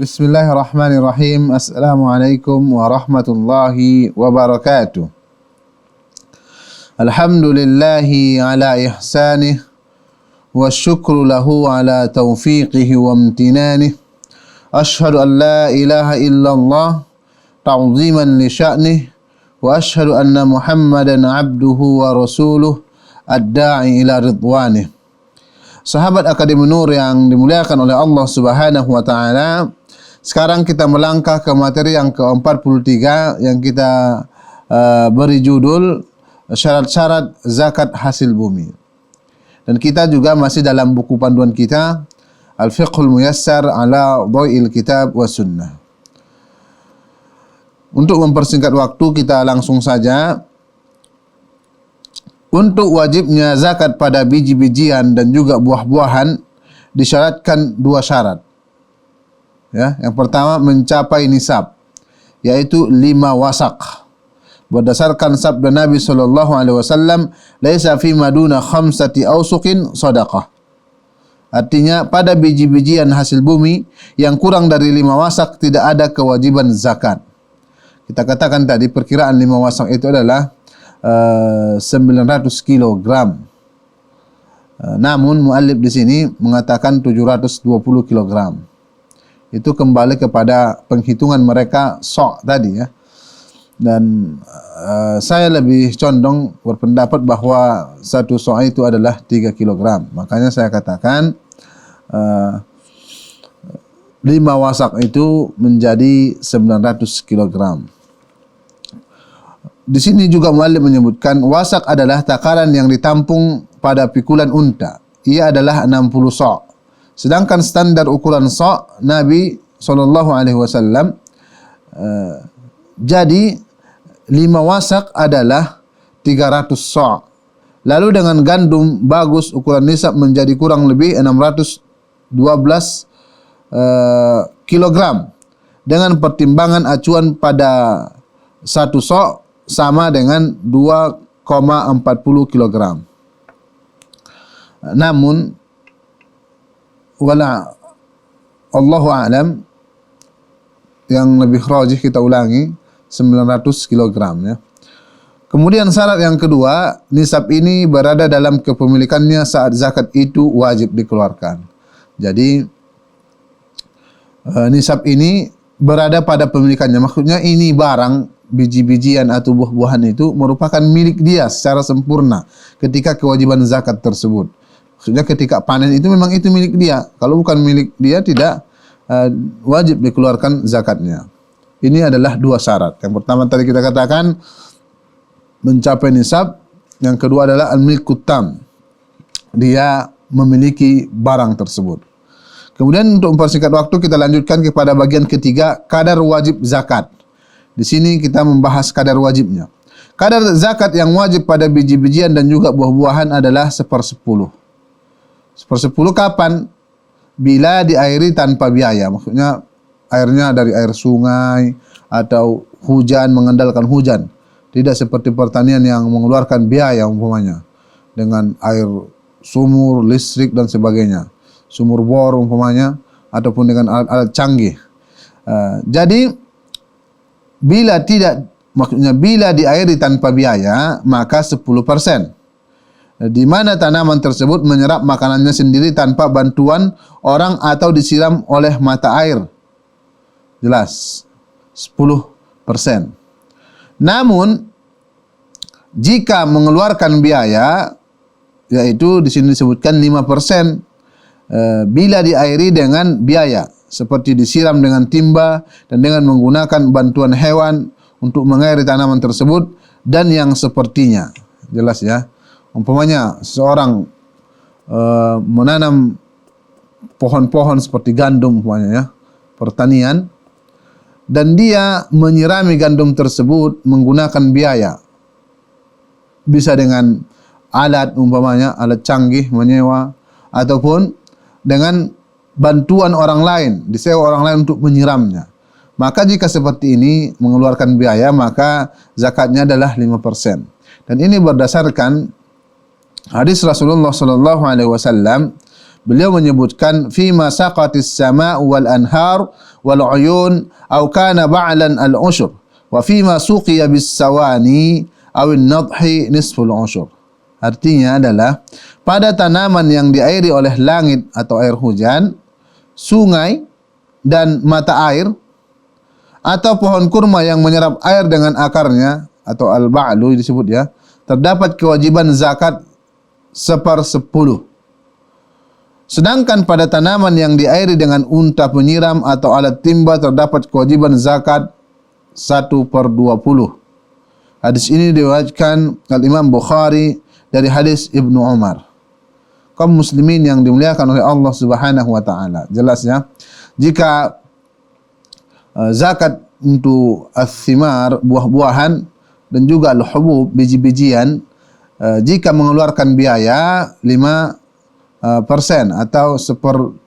Bismillahirrahmanirrahim. Assalamualaikum warahmatullahi wabarakatuh. Alhamdulillahi ala ihsanih wa syukru lahu ala taufiqihi wa amtinanih. Ashhadu an la ilaha illallah ta'ziman li sya'nih wa ashhadu anna Muhammadan abduhu wa rasuluh ad-da'i ila ridwanih. Sahabat Akademi Nur yang dimuliakan oleh Allah Subhanahu wa taala, sekarang kita melangkah ke materi yang ke-43 yang kita beri judul syarat-syarat zakat hasil bumi. Dan kita juga masih dalam buku panduan kita Al-Fiqhul Muyassar ala Dhai'il Kitab wa Sunnah. Untuk mempersingkat waktu, kita langsung saja. Untuk wajibnya zakat pada biji-bijian dan juga buah-buahan disyaratkan dua syarat. Ya, yang pertama mencapai nisab, yaitu 5 wasak. Berdasarkan sabda Nabi sallallahu alaihi wasallam, "Laisa fi maduna khamsati awsuqin shadaqah." Artinya pada biji-bijian hasil bumi yang kurang dari 5 wasak tidak ada kewajiban zakat. Kita katakan tadi perkiraan 5 wasak itu adalah 900 kilogram. Namun muallif di sini mengatakan 720 kilogram. Itu kembali kepada penghitungan mereka sok tadi ya. Dan saya lebih condong berpendapat bahwa satu sok itu adalah 3 kilogram. Makanya saya katakan 5 wasak itu menjadi 900 kilogram. Di sini juga muallif menyebutkan wasak adalah takaran yang ditampung pada pikulan unta. Ia adalah 60 sok. Sedangkan standar ukuran sok Nabi sallallahu alaihi wasallam jadi 5 wasak adalah 300 sok. Lalu dengan gandum bagus ukuran nisab menjadi kurang lebih 612 kilogram. Dengan pertimbangan acuan pada satu sok sama dengan 2,40 kilogram. Namun wala Allahu a'lam, yang lebih rajih kita ulangi 900 kilogram ya. Kemudian syarat yang kedua, nisab ini berada dalam kepemilikannya saat zakat itu wajib dikeluarkan. Jadi nisab ini berada pada pemilikannya. Maksudnya ini barang, biji-bijian atau buah-buahan itu merupakan milik dia secara sempurna ketika kewajiban zakat tersebut. Maksudnya ketika panen itu memang itu milik dia. Kalau bukan milik dia tidak wajib dikeluarkan zakatnya. Ini adalah dua syarat. Yang pertama tadi kita katakan mencapai nisab. Yang kedua adalah al-milkut tam. Dia memiliki barang tersebut. Kemudian untuk mempersingkat waktu kita lanjutkan kepada bagian ketiga, kadar wajib zakat. Di sini kita membahas kadar wajibnya. Kadar zakat yang wajib pada biji-bijian dan juga buah-buahan adalah 1/10. 1/10 kapan? Bila diairi tanpa biaya. Maksudnya airnya dari air sungai atau hujan, mengandalkan hujan. Tidak seperti pertanian yang mengeluarkan biaya umpamanya dengan air sumur, listrik dan sebagainya. Sumur bor umpamanya ataupun dengan alat-alat canggih. Jadi bila diairi tanpa biaya maka 10%. Di mana tanaman tersebut menyerap makanannya sendiri tanpa bantuan orang atau disiram oleh mata air. Jelas 10%. Namun jika mengeluarkan biaya, yaitu di sini disebutkan 5%, bila diairi dengan biaya seperti disiram dengan timba dan dengan menggunakan bantuan hewan untuk mengairi tanaman tersebut dan yang sepertinya. Jelas ya. Umpamanya seorang menanam pohon-pohon seperti gandum umpamanya ya, pertanian, dan dia menyirami gandum tersebut menggunakan biaya. Bisa dengan alat umpamanya, alat canggih menyewa, ataupun dengan bantuan orang lain, disewa orang lain untuk menyiramnya. Maka jika seperti ini mengeluarkan biaya, maka zakatnya adalah 5%. Dan ini berdasarkan hadis Rasulullah sallallahu alaihi wasallam Beliau menyebutkan fima saqatis sama' wal anhar wal uyun aw kana ba'lan al ushur wa fima suqiya bis sawani aw an nadhi nisful ushur. Artinya adalah pada tanaman yang diairi oleh langit atau air hujan, sungai dan mata air, atau pohon kurma yang menyerap air dengan akarnya atau al-ba'lu disebut ya, terdapat kewajiban zakat 1/10. Sedangkan pada tanaman yang diairi dengan unta penyiram atau alat timba terdapat kewajiban zakat 1/20. Hadis ini diriwayatkan Al-Imam Bukhari dari hadis Ibnu Umar. Kaum muslimin yang dimuliakan oleh Allah Subhanahu wa taala. Jelas ya. Jika zakat untuk as-thimar, buah-buahan, dan juga al-hubub, biji-bijian, jika mengeluarkan biaya 5% atau 1/20.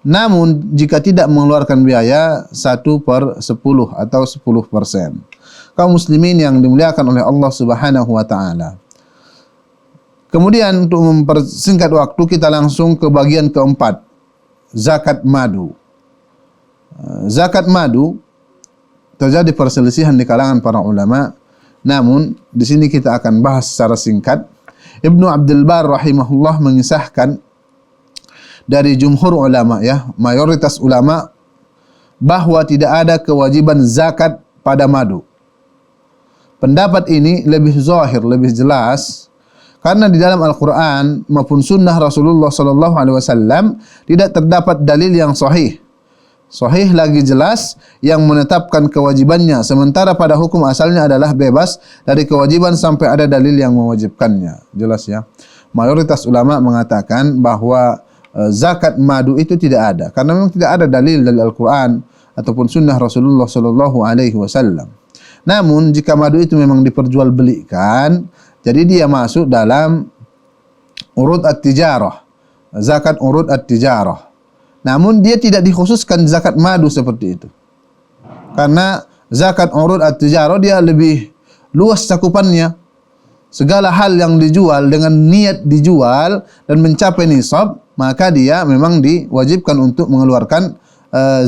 Namun jika tidak mengeluarkan biaya 1/10 atau 10%. Kaum muslimin yang dimuliakan oleh Allah Subhanahu wa taala. Kemudian untuk mempersingkat waktu, kita langsung ke bagian keempat, zakat madu. Zakat madu terjadi perselisihan di kalangan para ulama. Namun di sini kita akan bahas secara singkat. Ibnu Abdul Bar rahimahullah mengisahkan dari jumhur ulama ya, mayoritas ulama, bahwa tidak ada kewajiban zakat pada madu. Pendapat ini lebih zahir, lebih jelas, karena di dalam Al-Quran maupun sunnah Rasulullah SAW tidak terdapat dalil yang sahih. Sahih lagi jelas yang menetapkan kewajibannya, sementara pada hukum asalnya adalah bebas dari kewajiban sampai ada dalil yang mewajibkannya. Jelas ya. Mayoritas ulama mengatakan bahwa zakat madu itu tidak ada, karena memang tidak ada dalil dari Al-Quran ataupun sunnah Rasulullah SAW. Namun jika madu itu memang diperjualbelikan, jadi dia masuk dalam urud at-tijarah, zakat urud at-tijarah. Namun dia tidak dikhususkan zakat madu seperti itu. Karena zakat urud at-tijarah dia lebih luas cakupannya. Segala hal yang dijual dengan niat dijual dan mencapai nisab, maka dia memang diwajibkan untuk mengeluarkan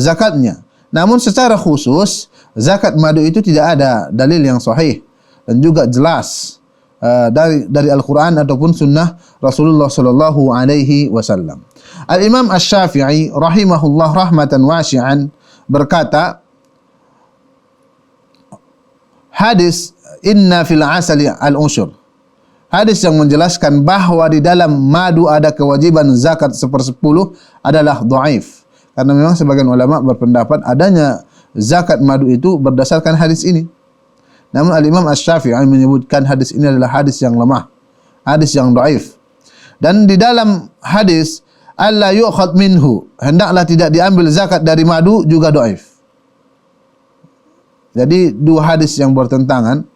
zakatnya. Namun secara khusus zakat madu itu tidak ada dalil yang sahih dan juga jelas dari Al-Quran ataupun sunnah Rasulullah sallallahu alaihi wasallam. Al-Imam Asy-Syafi'i rahimahullah rahmatan wasi'an berkata, hadis inna fil asali al-usyur, hadis yang menjelaskan bahwa di dalam madu ada kewajiban zakat 1/10 adalah dhaif. Karena memang sebagian ulama berpendapat adanya zakat madu itu berdasarkan hadis ini. Namun Al-Imam Asy-Syafi'i menyebutkan hadis ini adalah hadis yang lemah, hadis yang dhaif. Dan di dalam hadis alla yu'khad minhu, hendaklah tidak diambil zakat dari madu, juga dhaif. Jadi dua hadis yang bertentangan.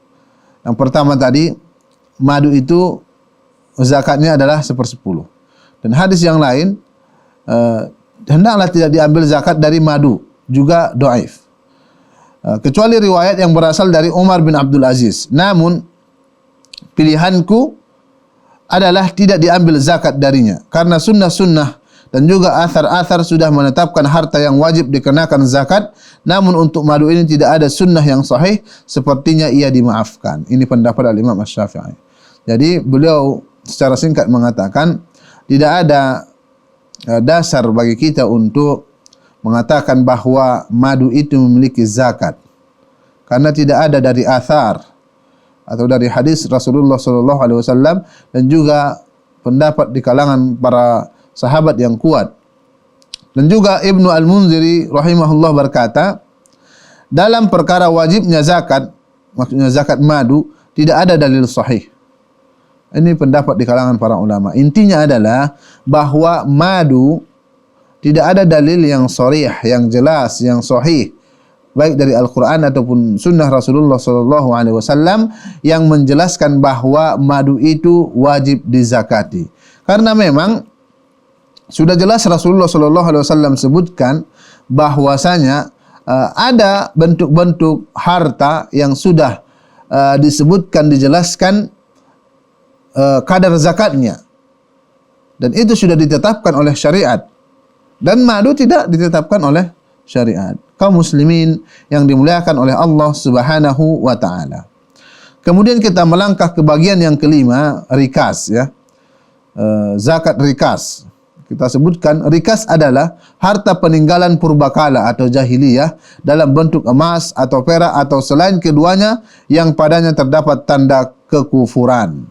Yang pertama tadi, madu itu zakatnya adalah 1/10. Dan hadis yang lain, hendaklah tidak diambil zakat dari madu, juga dhaif. Kecuali riwayat yang berasal dari Umar bin Abdul Aziz. Namun pilihanku adalah tidak diambil zakat darinya, karena sunnah-sunnah dan juga athar-athar sudah menetapkan harta yang wajib dikenakan zakat. Namun untuk madu ini tidak ada sunnah yang sahih, sepertinya ia dimaafkan. Ini pendapat Al-Imam Asy-Syafi'i. Jadi beliau secara singkat mengatakan tidak ada dasar bagi kita untuk mengatakan bahwa madu itu memiliki zakat, karena tidak ada dari athar atau dari hadis Rasulullah SAW dan juga pendapat di kalangan para sahabat yang kuat. Dan juga Ibnu Al-Munziri rahimahullah berkata, dalam perkara wajibnya zakat, maksudnya zakat madu, tidak ada dalil sahih. Ini pendapat di kalangan para ulama. Intinya adalah bahwa madu tidak ada dalil yang sharih, yang jelas, yang sahih, baik dari Al-Quran ataupun sunnah Rasulullah SAW yang menjelaskan bahwa madu itu wajib dizakati. Karena memang sudah jelas Rasulullah SAW sebutkan bahwasanya ada bentuk-bentuk harta yang sudah disebutkan, dijelaskan kadar zakatnya. dan itu sudah ditetapkan oleh syariat. Dan madu tidak ditetapkan oleh syariat. Kaum muslimin yang dimuliakan oleh Allah Subhanahu wa taala. Kemudian kita melangkah ke bagian yang kelima, rikas ya. Zakat rikas. Kita sebutkan rikas adalah harta peninggalan purbakala atau jahiliyah dalam bentuk emas atau perak atau selain keduanya yang padanya terdapat tanda kekufuran.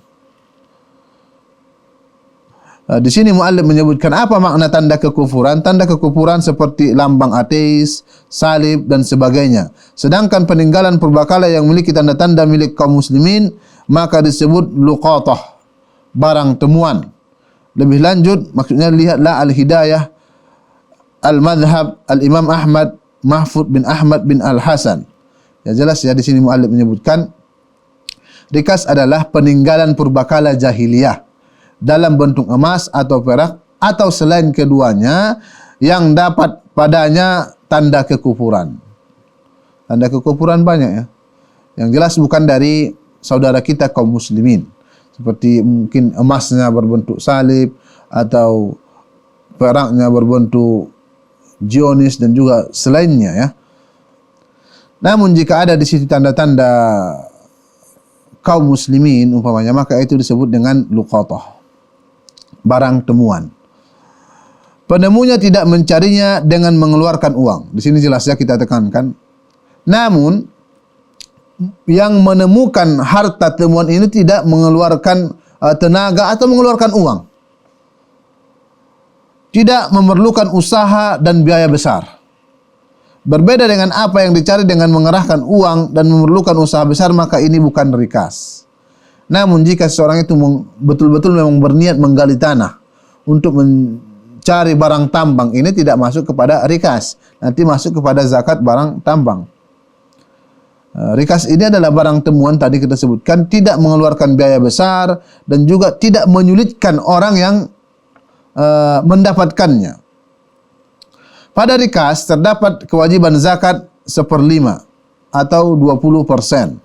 Di sini muallif menyebutkan apa makna tanda kekufuran. Tanda kekufuran seperti lambang ateis, salib dan sebagainya. Sedangkan peninggalan purbakala yang memiliki tanda-tanda milik kaum muslimin maka disebut luqatah, barang temuan. Lebih lanjut maksudnya lihatlah Al-Hidayah Al-Madhhab Al-Imam Ahmad Mahfud bin Ahmad bin Al-Hasan. Ya jelas ya, di sini muallif menyebutkan rikas adalah peninggalan purbakala jahiliyah dalam bentuk emas atau perak atau selain keduanya yang dapat padanya tanda kekufuran. Tanda kekufuran banyak ya. Yang jelas bukan dari saudara kita kaum muslimin. Seperti mungkin emasnya berbentuk salib atau peraknya berbentuk Zionis dan juga selainnya ya. Namun jika ada di situ tanda-tanda kaum muslimin umpamanya, maka itu disebut dengan luqatah, barang temuan. Penemunya tidak mencarinya dengan mengeluarkan uang. Di sini jelasnya kita tekankan. Namun yang menemukan harta temuan ini tidak mengeluarkan tenaga atau mengeluarkan uang. Tidak memerlukan usaha dan biaya besar. Berbeda dengan apa yang dicari dengan mengerahkan uang dan memerlukan usaha besar, maka ini bukan rikas. Namun jika seseorang itu betul-betul memang berniat menggali tanah untuk mencari barang tambang, ini tidak masuk kepada rikas. Nanti masuk kepada zakat barang tambang. Rikas ini adalah barang temuan tadi kita sebutkan, tidak mengeluarkan biaya besar dan juga tidak menyulitkan orang yang mendapatkannya. Pada rikas terdapat kewajiban zakat 1/5 atau 20%.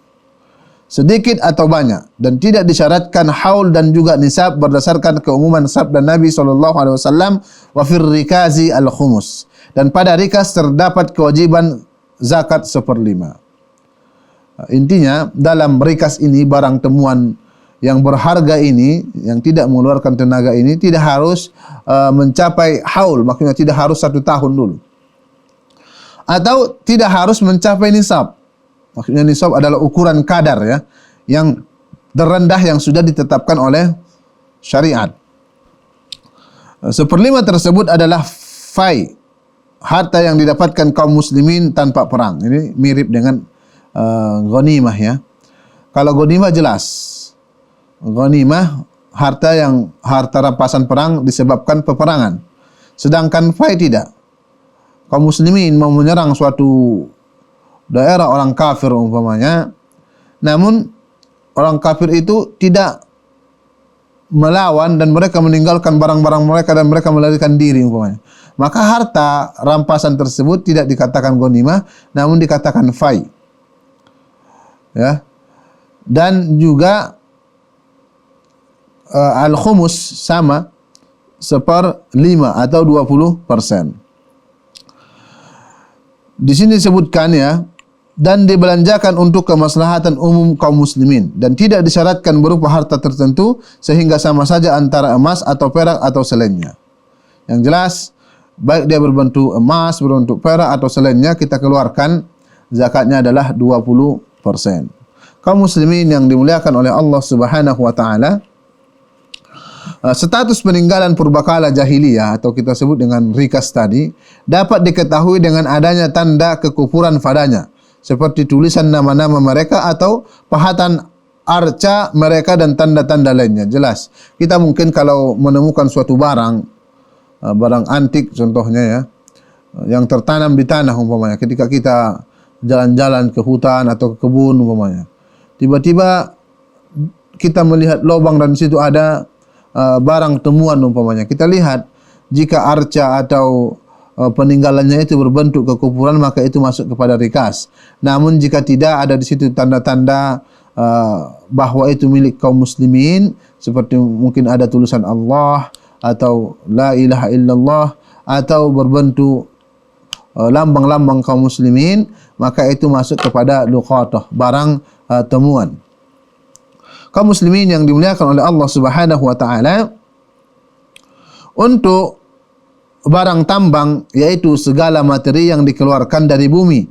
Sedikit atau banyak, dan tidak disyaratkan haul dan juga nisab berdasarkan keumuman sabda Nabi SAW, wa fir rikazi al-khumus. Dan pada rikas terdapat kewajiban zakat 1/5. Intinya dalam rikas ini, barang temuan yang berharga ini, yang tidak mengeluarkan tenaga ini, tidak harus mencapai haul, maksudnya tidak harus 1 tahun dulu, atau tidak harus mencapai nisab. Maksudnya nisab adalah ukuran kadar ya, yang terendah yang sudah ditetapkan oleh syariat. 1/5 tersebut adalah fai, harta yang didapatkan kaum muslimin tanpa perang. Ini mirip dengan ghanimah ya. Kalau ghanimah jelas, ghanimah harta rampasan perang disebabkan peperangan. Sedangkan fai tidak. Kaum muslimin mau menyerang suatu daerah orang kafir umpamanya, namun orang kafir itu tidak melawan dan mereka meninggalkan barang-barang mereka dan mereka melarikan diri umpamanya, maka harta rampasan tersebut tidak dikatakan ghanimah, namun dikatakan fai. Ya. Dan juga al-khumus sama 1/5 atau 20%. Di sini disebutkan ya, dan dibelanjakan untuk kemaslahatan umum kaum muslimin dan tidak disyaratkan berupa harta tertentu sehingga sama saja antara emas atau perak atau selainnya. Yang jelas baik dia berbentuk emas, berbentuk perak atau selainnya, kita keluarkan zakatnya adalah 20%. Kaum muslimin yang dimuliakan oleh Allah Subhanahu wa taala, status peninggalan purbakala jahiliyah atau kita sebut dengan rikas tadi dapat diketahui dengan adanya tanda kekufuran padanya, seperti tulisan nama-nama mereka atau pahatan arca mereka dan tanda-tanda lainnya. Jelas, kita mungkin kalau menemukan suatu barang antik contohnya ya, yang tertanam di tanah umpamanya, ketika kita jalan-jalan ke hutan atau ke kebun umpamanya, tiba-tiba kita melihat lubang dan di situ ada barang temuan umpamanya, kita lihat jika arca atau peninggalannya itu berbentuk kekufuran, maka itu masuk kepada rikas. Namun jika tidak ada di situ tanda-tanda bahwa itu milik kaum muslimin, seperti mungkin ada tulisan Allah atau la ilaha illallah atau berbentuk lambang-lambang kaum muslimin, maka itu masuk kepada luqatah, barang temuan. Kaum muslimin yang dimuliakan oleh Allah Subhanahu wa taala, untuk barang tambang yaitu segala materi yang dikeluarkan dari bumi,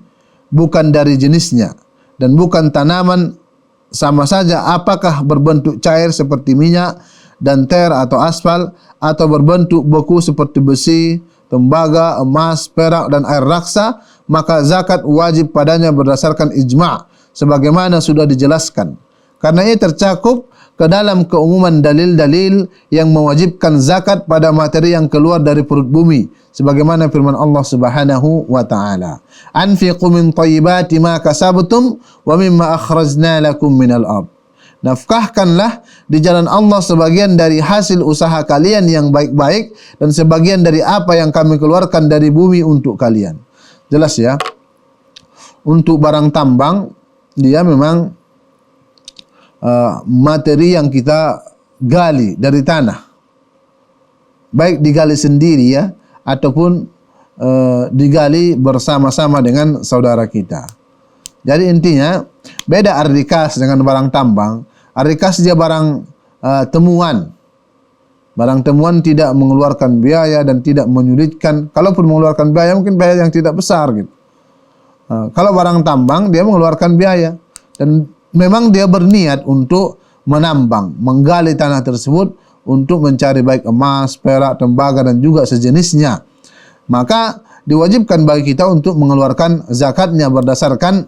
bukan dari jenisnya dan bukan tanaman, sama saja apakah berbentuk cair seperti minyak dan ter atau aspal, atau berbentuk beku seperti besi, tembaga, emas, perak dan air raksa, maka zakat wajib padanya berdasarkan ijma' sebagaimana sudah dijelaskan. Karena ia tercakup ke dalam keumuman dalil-dalil yang mewajibkan zakat pada materi yang keluar dari perut bumi, sebagaimana firman Allah Subhanahu wa taala, "Anfiqu min thayyibati ma kasabtum wa mimma akhrajna lakum minal ard." Nafkahkanlah di jalan Allah sebagian dari hasil usaha kalian yang baik-baik dan sebagian dari apa yang kami keluarkan dari bumi untuk kalian. Jelas ya. Untuk barang tambang, dia memang materi yang kita gali dari tanah, baik digali sendiri ya, ataupun digali bersama-sama dengan saudara kita. Jadi intinya beda ardikas dengan barang tambang. Ardikas dia barang temuan. Barang temuan tidak mengeluarkan biaya dan tidak menyulitkan. Kalaupun mengeluarkan biaya, mungkin biaya yang tidak besar gitu. Kalau barang tambang dia mengeluarkan biaya dan memang dia berniat untuk menambang, menggali tanah tersebut untuk mencari baik emas, perak, tembaga dan juga sejenisnya. Maka diwajibkan bagi kita untuk mengeluarkan zakatnya berdasarkan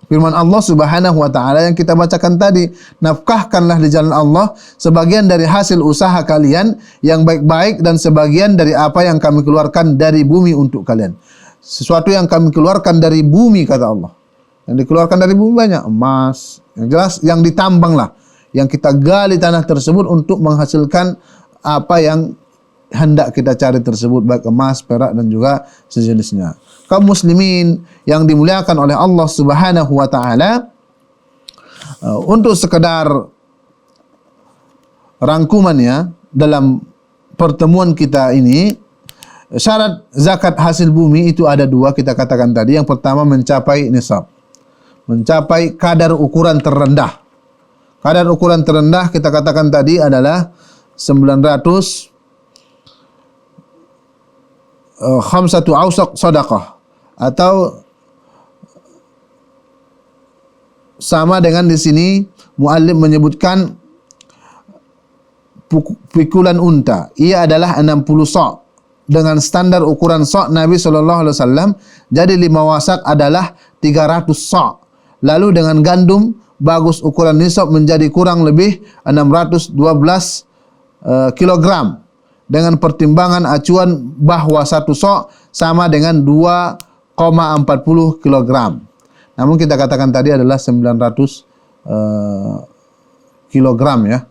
firman Allah Subhanahu wa taala yang kita bacakan tadi, nafkahkanlah di jalan Allah sebagian dari hasil usaha kalian yang baik-baik dan sebagian dari apa yang kami keluarkan dari bumi untuk kalian. Sesuatu yang kami keluarkan dari bumi, kata Allah. Yang dikeluarkan dari bumi banyak, emas, yang jelas yang ditambang lah, yang kita gali tanah tersebut untuk menghasilkan apa yang hendak kita cari tersebut, baik emas, perak dan juga sejenisnya. Kaum muslimin yang dimuliakan oleh Allah Subhanahu wa taala, untuk sekedar rangkumannya dalam pertemuan kita ini, syarat zakat hasil bumi itu ada dua, kita katakan tadi. Yang pertama mencapai nisab, mencapai kadar ukuran terendah. Kadar ukuran terendah kita katakan tadi adalah 900 khamsatu awsaq sadaqah, atau sama dengan di sini muallim menyebutkan pikulan unta. Ia adalah 60 sa' dengan standar ukuran sa' Nabi sallallahu alaihi wasallam. Jadi 5 wasak adalah 300 sa'. Lalu dengan gandum bagus ukuran nisab menjadi kurang lebih 612 kilogram dengan pertimbangan acuan bahwa 1 sa' sama dengan 2,40 kilogram. Namun kita katakan tadi adalah 900 kilogram ya.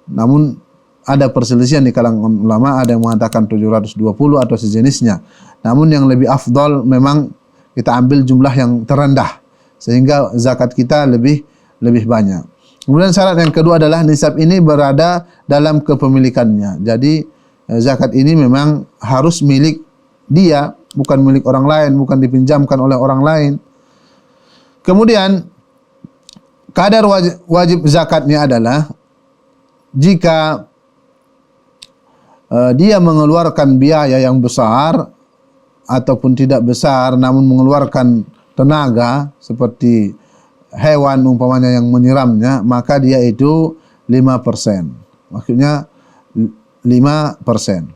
Namun ada perselisihan di kalangan ulama, ada yang mengatakan 720 atau sejenisnya. Namun yang lebih afdal memang kita ambil jumlah yang terendah, sehingga zakat kita lebih banyak. Kemudian syarat yang kedua adalah nisab ini berada dalam kepemilikannya. Jadi zakat ini memang harus milik dia, bukan milik orang lain, bukan dipinjamkan oleh orang lain. Kemudian kadar wajib zakatnya adalah jika dia mengeluarkan biaya yang besar ataupun tidak besar namun mengeluarkan tenaga seperti hewan umpamanya yang menyiramnya, maka dia itu 5%. Maksudnya 5%.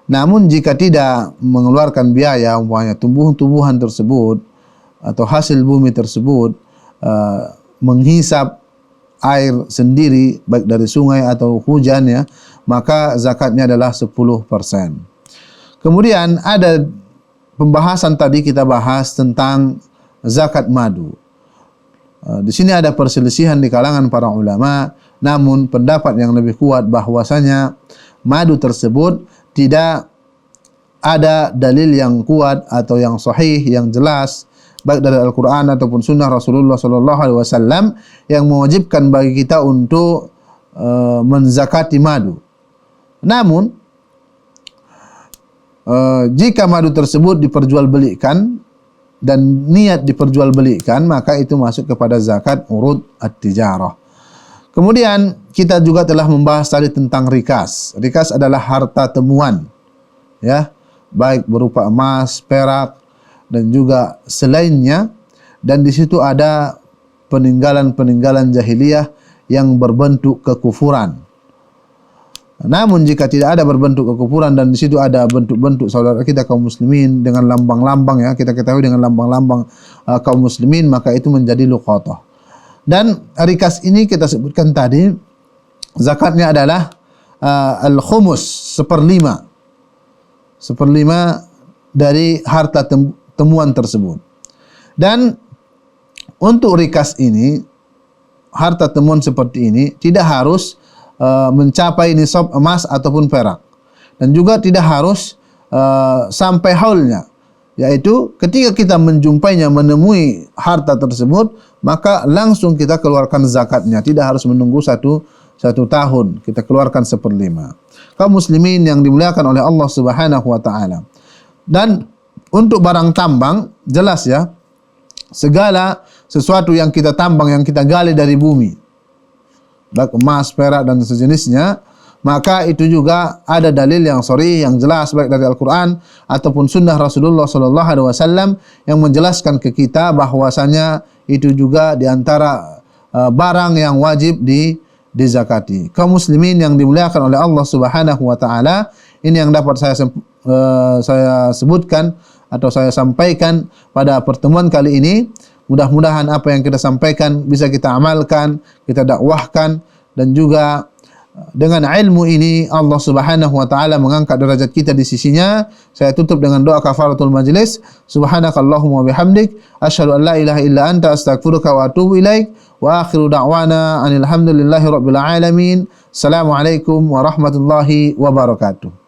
Namun jika tidak mengeluarkan biaya, umpamanya tumbuhan-tumbuhan tersebut atau hasil bumi tersebut menghisap air sendiri baik dari sungai atau hujan ya, maka zakatnya adalah 10%. Kemudian ada pembahasan tadi kita bahas tentang zakat madu. Di sini ada perselisihan di kalangan para ulama, namun pendapat yang lebih kuat bahwasanya madu tersebut tidak ada dalil yang kuat atau yang sahih yang jelas baik dari Al-Quran ataupun sunnah Rasulullah SAW yang mewajibkan bagi kita untuk menzakati madu. Namun jika madu tersebut diperjualbelikan dan niat diperjualbelikan, maka itu masuk kepada zakat urud at-tijarah. Kemudian kita juga telah membahas tadi tentang rikas. Rikas adalah harta temuan, ya, baik berupa emas, perak dan juga selainnya, dan di situ ada peninggalan-peninggalan jahiliyah yang berbentuk kekufuran. Namun jika tidak ada berbentuk kekufuran dan di situ ada bentuk-bentuk saudara kita kaum muslimin dengan lambang-lambang, ya, kita ketahui dengan lambang-lambang kaum muslimin, maka itu menjadi luqatah. Dan rikas ini kita sebutkan tadi zakatnya adalah al-khumus, seperlima dari harta temuan tersebut. Dan untuk rikas ini, harta temuan seperti ini tidak harus mencapai nisab emas ataupun perak, dan juga tidak harus sampai haulnya, yaitu ketika kita menjumpainya, menemui harta tersebut, maka langsung kita keluarkan zakatnya, tidak harus menunggu satu tahun, kita keluarkan seperlima. Kaum muslimin yang dimuliakan oleh Allah Subhanahu wa taala. Dan untuk barang tambang, jelas ya, segala sesuatu yang kita tambang, yang kita gali dari bumi, baik emas, perak dan sejenisnya, maka itu juga ada dalil yang sharih, yang jelas, baik dari Al-Quran ataupun sunnah Rasulullah SAW yang menjelaskan ke kita bahwasanya itu juga diantara barang yang wajib dizakati. Kaum muslimin yang dimuliakan oleh Allah Subhanahu wa taala, ini yang dapat saya sebutkan atau saya sampaikan pada pertemuan kali ini. Mudah-mudahan apa yang kita sampaikan bisa kita amalkan, kita dakwahkan, dan juga dengan ilmu ini Allah Subhanahu wa taala mengangkat derajat kita di sisinya. Saya tutup dengan doa kafaratul majlis. Subhanakallahumma wa bihamdik, asyhadu an la ilaha illa anta, astaghfiruka wa atubu ilaik. Wa akhiru da'wana anil hamdulillahi rabbil alamin. Assalamualaikum warahmatullahi wabarakatuh.